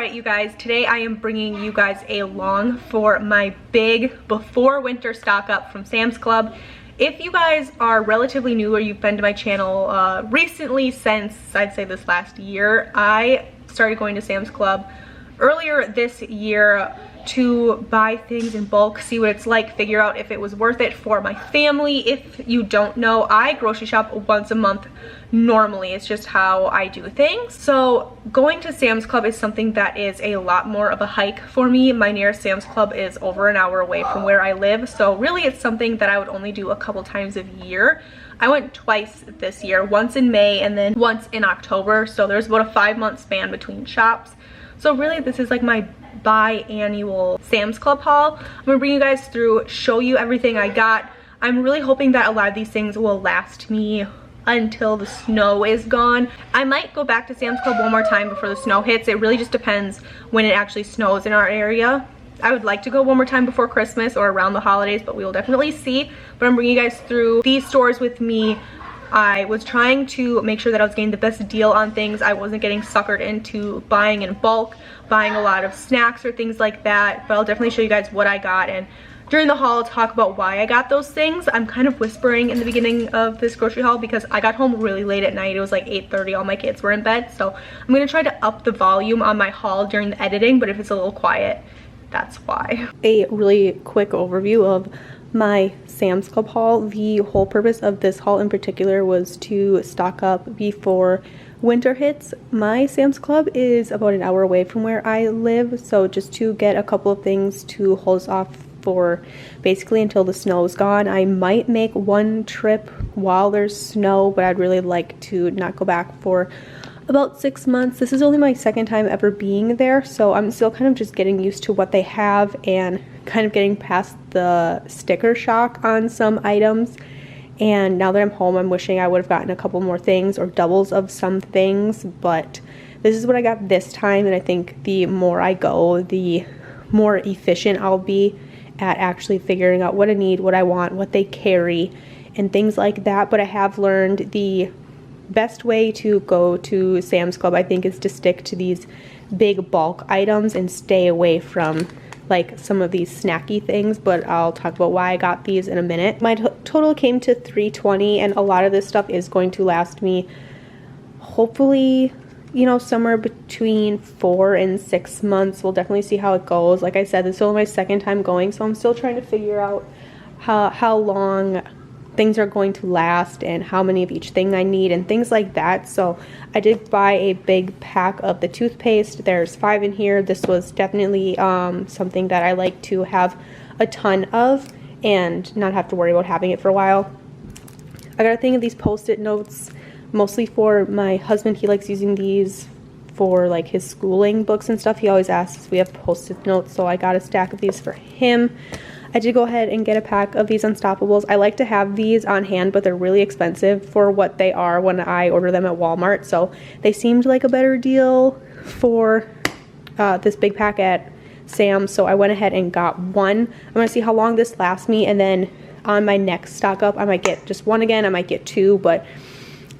Alright, you guys, today I am bringing you guys along for my big before winter stock up from Sam's Club. If you guys are relatively new or you've been to my channel recently, since I'd say this last year, I started going to Sam's Club earlier this year to buy things in bulk, see what it's like, figure out if it was worth it for my family. If you don't know, I grocery shop once a month normally. It's just how I do things. So going to Sam's Club is something that is a lot more of a hike for me. My nearest Sam's Club is over an hour away from where I live, so really it's something that I would only do a couple times a year. I went twice this year, once in May and then once in October, so there's about a 5-month span between shops. So really this is like my biannual Sam's Club haul. I'm gonna bring you guys through, show you everything I got. I'm really hoping that a lot of these things will last me until the snow is gone. I might go back to Sam's Club one more time before the snow hits. It really just depends when it actually snows in our area. I would like to go one more time before Christmas or around the holidays, but we will definitely see. But I'm bringing you guys through these stores with me. I was trying to make sure that I was getting the best deal on things. I wasn't getting suckered into buying in bulk, buying a lot of snacks or things like that. But I'll definitely show you guys what I got, and during the haul I'll talk about why I got those things. I'm kind of whispering in the beginning of this grocery haul because I got home really late at night. It was like 8:30, all my kids were in bed. So I'm gonna try to up the volume on my haul during the editing, but if it's a little quiet, that's why. A really quick overview of my Sam's Club haul. The whole purpose of this haul in particular was to stock up before winter hits. My Sam's Club is about an hour away from where I live, so just to get a couple of things to hold us off for basically until the snow is gone. I might make one trip while there's snow, but I'd really like to not go back for about 6 months. This is only my second time ever being there, so I'm still kind of just getting used to what they have and kind of getting past the sticker shock on some items. And now that I'm home, I'm wishing I would have gotten a couple more things or doubles of some things, but this is what I got this time, and I think the more I go, the more efficient I'll be at actually figuring out what I need, what I want, what they carry, and things like that. But I have learned the best way to go to Sam's Club, I think, is to stick to these big bulk items and stay away from like some of these snacky things, but I'll talk about why I got these in a minute. My total came to $320, and a lot of this stuff is going to last me hopefully, you know, somewhere between 4 and 6 months. We'll definitely see how it goes. Like I said, this is only my second time going, so I'm still trying to figure out how long things are going to last and how many of each thing I need and things like that. So I did buy a big pack of the toothpaste. There's 5 in here. This was definitely something that I like to have a ton of and not have to worry about having it for a while. I got a thing of these post-it notes, mostly for my husband. He likes using these for like his schooling books and stuff. He always asks if we have post-it notes, so I got a stack of these for him. I did go ahead and get a pack of these Unstoppables. I like to have these on hand, but they're really expensive for what they are when I order them at Walmart. So they seemed like a better deal for this big pack at Sam's. So I went ahead and got one. I'm going to see how long this lasts me, and then on my next stock up, I might get just one again. I might get 2, but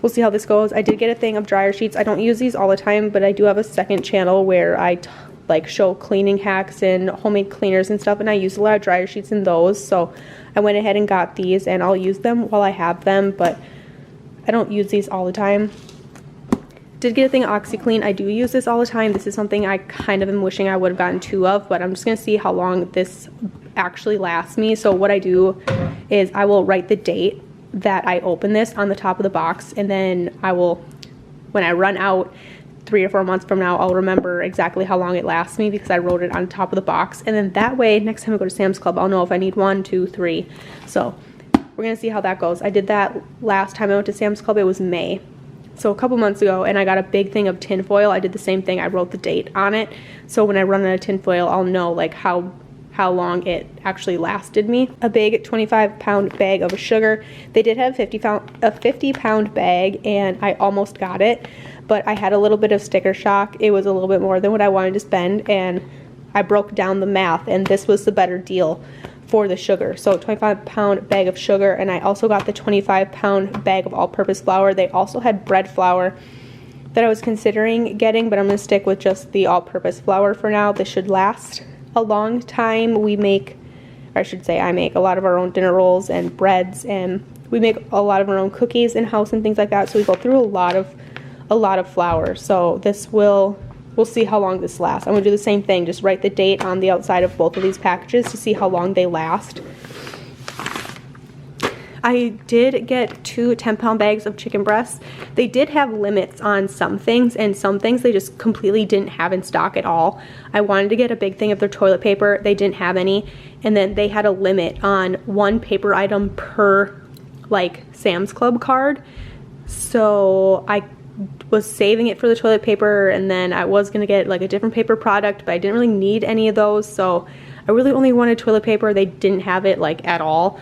we'll see how this goes. I did get a thing of dryer sheets. I don't use these all the time, but I do have a second channel where I like show cleaning hacks and homemade cleaners and stuff, and I use a lot of dryer sheets in those, so I went ahead and got these, and I'll use them while I have them, but I don't use these all the time. Did get a thing of OxyClean. I do use this all the time. This is something I kind of am wishing I would have gotten 2 of, but I'm just gonna see how long this actually lasts me. So what I do is I will write the date that I open this on the top of the box, and then I will, when I run out 3 or 4 months from now, I'll remember exactly how long it lasts me because I wrote it on top of the box. And then that way, next time I go to Sam's Club, I'll know if I need 1, 2, 3. So we're gonna see how that goes. I did that last time I went to Sam's Club. It was May, so a couple months ago, and I got a big thing of tin foil. I did the same thing. I wrote the date on it, so when I run out of tin foil, I'll know like how long it actually lasted me. A big 25-pound bag of sugar. They did have a 50-pound bag, and I almost got it, but I had a little bit of sticker shock. It was a little bit more than what I wanted to spend, and I broke down the math, and this was the better deal for the sugar. So 25-pound bag of sugar, and I also got the 25-pound bag of all-purpose flour. They also had bread flour, that I was considering getting, but I'm going to stick with just the all-purpose flour for now. This should last a long time. We make, or I should say I make, a lot of our own dinner rolls and breads, and we make a lot of our own cookies in-house and things like that, so we go through a lot of flour. So this we'll see how long this lasts. I'm going to do the same thing, just write the date on the outside of both of these packages to see how long they last. I did get 2 10-pound bags of chicken breasts. They did have limits on some things, and some things they just completely didn't have in stock at all. I wanted to get a big thing of their toilet paper. They didn't have any, and then they had a limit on 1 paper item per like Sam's Club card. So I was saving it for the toilet paper, and then I was gonna get like a different paper product, but I didn't really need any of those, so I really only wanted toilet paper. They didn't have it like at all.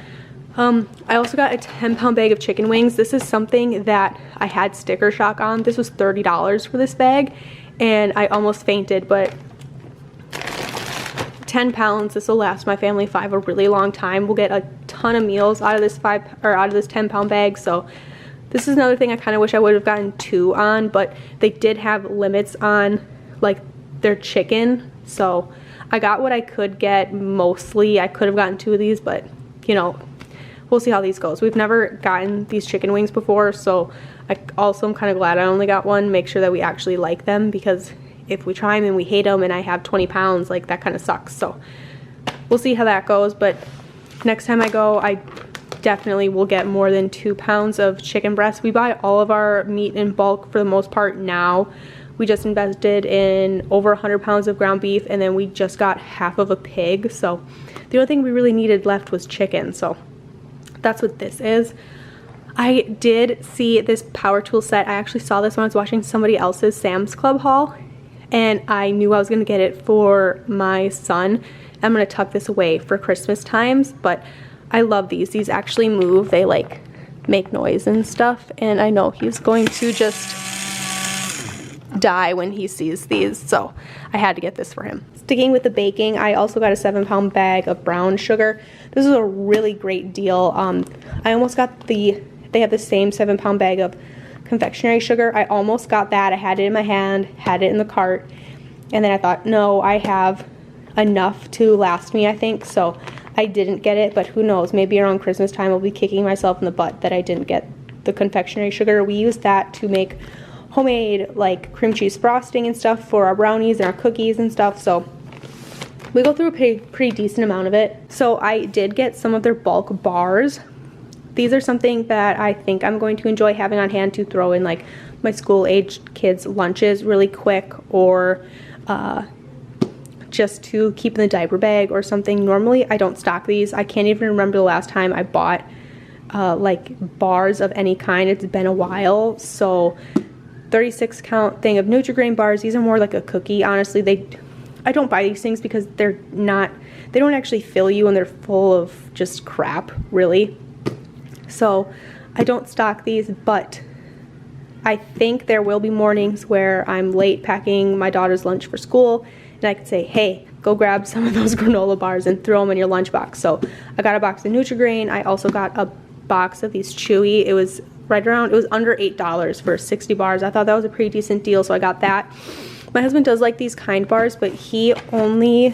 I also got a 10-pound bag of chicken wings. This is something that I had sticker shock on. This was $30 for this bag, and I almost fainted, but 10 pounds, this will last my family 5 a really long time. We'll get a ton of meals out of this 10-pound bag, so this is another thing I kind of wish I would have gotten 2 on, but they did have limits on like their chicken, so I got what I could get. Mostly I could have gotten 2 of these, but you know, we'll see how these goes. We've never gotten these chicken wings before, so I also am kind of glad I only got 1. Make sure that we actually like them, because if we try them and we hate them and I have 20 pounds, like that kind of sucks. So we'll see how that goes, but next time I go, I definitely will get more than 2 pounds of chicken breast. We buy all of our meat in bulk for the most part now. We just invested in over 100 pounds of ground beef, and then we just got half of a pig. So the only thing we really needed left was chicken. So that's what this is. I did see this power tool set. I actually saw this when I was watching somebody else's Sam's Club haul, and I knew I was gonna get it for my son. I'm gonna tuck this away for Christmas times, but I love these. These actually move. They like make noise and stuff, and I know he's going to just die when he sees these, so I had to get this for him. Sticking with the baking, I also got a 7-pound bag of brown sugar. This is a really great deal. I almost got they have the same 7-pound bag of confectionery sugar. I almost got that. I had it in my hand, had it in the cart, and then I thought, no, I have enough to last me, I think, so I didn't get it, but who knows, maybe around Christmas time I'll be kicking myself in the butt that I didn't get the confectionery sugar. We use that to make homemade like cream cheese frosting and stuff for our brownies and our cookies and stuff, so we go through a pretty decent amount of it. So I did get some of their bulk bars. These are something that I think I'm going to enjoy having on hand to throw in like my school-aged kids' lunches really quick, or just to keep in the diaper bag or something. Normally I don't stock these. I can't even remember the last time I bought like bars of any kind. It's been a while. So 36 count thing of Nutri-Grain bars. These are more like a cookie, honestly. I don't buy these things because they don't actually fill you, and they're full of just crap, really. So I don't stock these, but I think there will be mornings where I'm late packing my daughter's lunch for school, and I could say, hey, go grab some of those granola bars and throw them in your lunchbox. So I got a box of Nutri-Grain. I also got a box of these Chewy. It was under $8 for 60 bars. I thought that was a pretty decent deal, so I got that. My husband does like these kind bars, but he only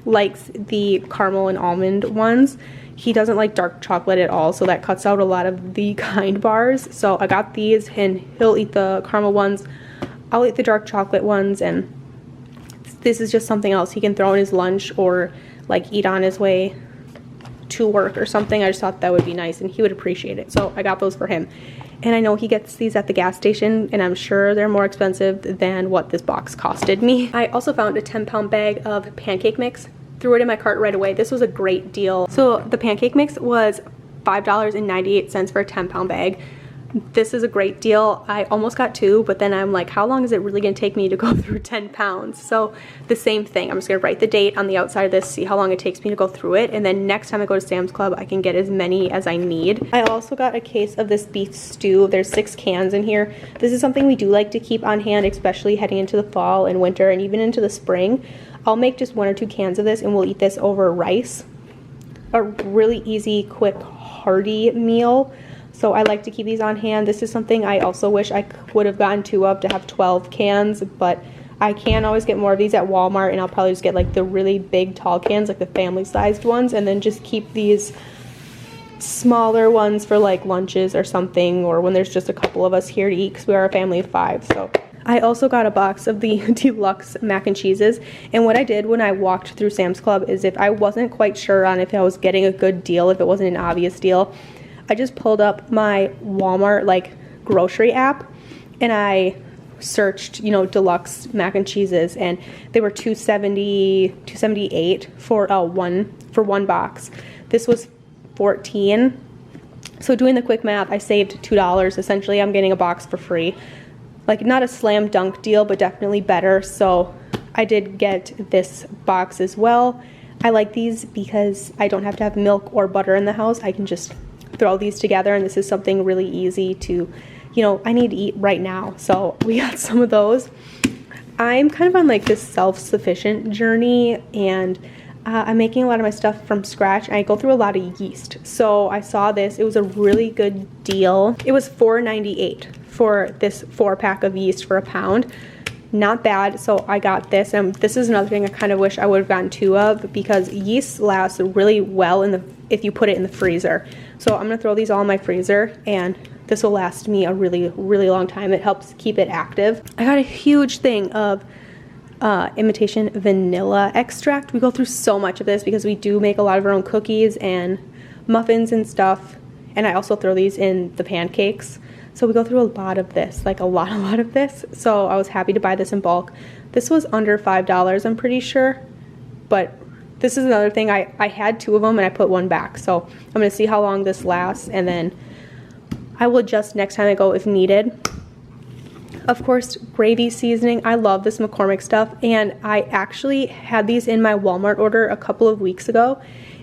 likes the caramel and almond ones. He doesn't like dark chocolate at all, so that cuts out a lot of the kind bars. So I got these, and he'll eat the caramel ones. I'll eat the dark chocolate ones, and this is just something else he can throw in his lunch or like eat on his way to work or something. I just thought that would be nice, and he would appreciate it. So I got those for him. And I know he gets these at the gas station, and I'm sure they're more expensive than what this box costed me. I also found a 10-pound bag of pancake mix. Threw it in my cart right away. This was a great deal. So the pancake mix was $5.98 for a 10-pound bag. This is a great deal. I almost got 2, but then I'm like, how long is it really gonna take me to go through 10 pounds? So the same thing, I'm just gonna write the date on the outside of this, see how long it takes me to go through it, and then next time I go to Sam's Club, I can get as many as I need. I also got a case of this beef stew. There's 6 cans in here. This is something we do like to keep on hand, especially heading into the fall and winter and even into the spring. I'll make just 1 or 2 cans of this, and we'll eat this over rice. A really easy, quick, hearty meal. So I like to keep these on hand. This is something I also wish I would have gotten 2 of, to have 12 cans, but I can always get more of these at Walmart, and I'll probably just get like the really big tall cans, like the family sized ones, and then just keep these smaller ones for like lunches or something, or when there's just a couple of us here to eat, because we are a family of 5. So I also got a box of the deluxe mac and cheeses, and what I did when I walked through Sam's Club is, if I wasn't quite sure on if I was getting a good deal, if it wasn't an obvious deal, I just pulled up my Walmart like grocery app and I searched, you know, deluxe mac and cheeses, and they were $2.70, $2.78 for one box. This was 14. So doing the quick math, I saved $2. Essentially, I'm getting a box for free. Like, not a slam dunk deal, but definitely better. So I did get this box as well. I like these because I don't have to have milk or butter in the house. I can just throw these together, and this is something really easy to, you know, I need to eat right now. So we got some of those. I'm kind of on like this self-sufficient journey, and I'm making a lot of my stuff from scratch. I go through a lot of yeast. So I saw this. It was a really good deal. It was $4.98 for this 4-pack of yeast for £1. Not bad. So I got this, and this is another thing I kind of wish I would have gotten 2 of, because yeast lasts really well if you put it in the freezer. So I'm gonna throw these all in my freezer, and this will last me a really, really long time. It helps keep it active. I got a huge thing of imitation vanilla extract. We go through so much of this because we do make a lot of our own cookies and muffins and stuff, and I also throw these in the pancakes. So we go through a lot of this, like a lot of this. So I was happy to buy this in bulk. This was under $5, I'm pretty sure, but this is another thing. I had 2 of them and I put 1 back. So I'm gonna see how long this lasts, and then I will adjust next time I go if needed. Of course, gravy seasoning. I love this McCormick stuff, and I actually had these in my Walmart order a couple of weeks ago,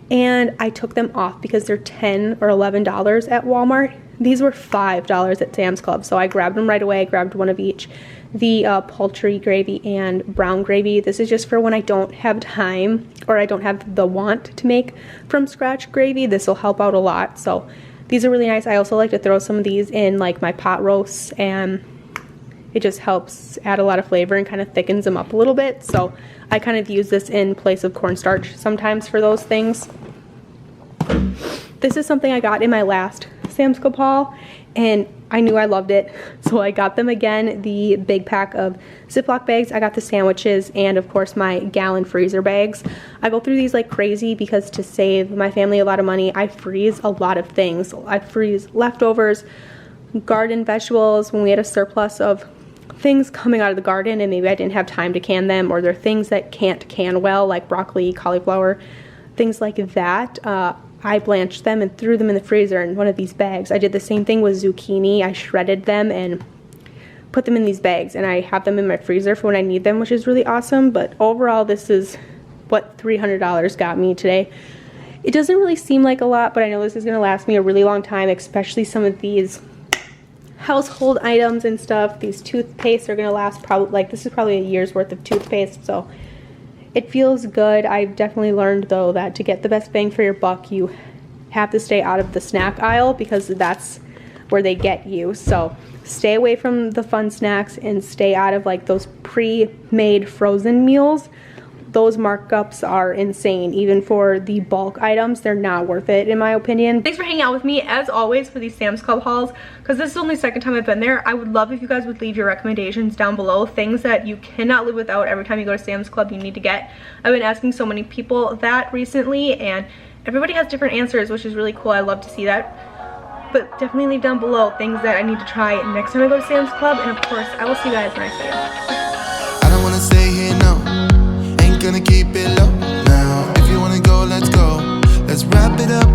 and I took them off because they're $10 or $11 at Walmart. These were $5 at Sam's Club, so I grabbed them right away. I grabbed 1 of each. The poultry gravy and brown gravy. This is just for when I don't have time or I don't have the want to make from scratch gravy. This will help out a lot. So these are really nice. I also like to throw some of these in like my pot roasts, and it just helps add a lot of flavor and kind of thickens them up a little bit. So I kind of use this in place of cornstarch sometimes for those things. This is something I got in my last Sam's Club haul, and I knew I loved it, so I got them again. The big pack of Ziploc bags. I got the sandwiches and of course my gallon freezer bags. I go through these like crazy because to save my family a lot of money, I freeze a lot of things. I freeze leftovers, garden vegetables when we had a surplus of things coming out of the garden and maybe I didn't have time to can them, or they're things that can't can well, like broccoli, cauliflower, things like that. I blanched them and threw them in the freezer in one of these bags. I did the same thing with zucchini. I shredded them and put them in these bags, and I have them in my freezer for when I need them, which is really awesome. But overall, this is what $300 got me today. It doesn't really seem like a lot, but I know this is gonna last me a really long time, especially some of these household items and stuff. These toothpaste are gonna last probably, like, this is probably a year's worth of toothpaste, so it feels good. I've definitely learned though that to get the best bang for your buck, you have to stay out of the snack aisle because that's where they get you. So stay away from the fun snacks and stay out of like those pre-made frozen meals. Those markups are insane. Even for the bulk items, they're not worth it in my opinion. Thanks for hanging out with me as always for these Sam's Club hauls, because this is only the second time I've been there. I would love if you guys would leave your recommendations down below, things that you cannot live without every time you go to Sam's Club you need to get. I've been asking so many people that recently, and everybody has different answers, which is really cool. I love to see that. But definitely leave down below things that I need to try next time I go to Sam's Club, and of course I will see you guys when I see you. I don't wanna stay here, no. Gonna keep it low now. If you wanna go, let's go. Let's wrap it up.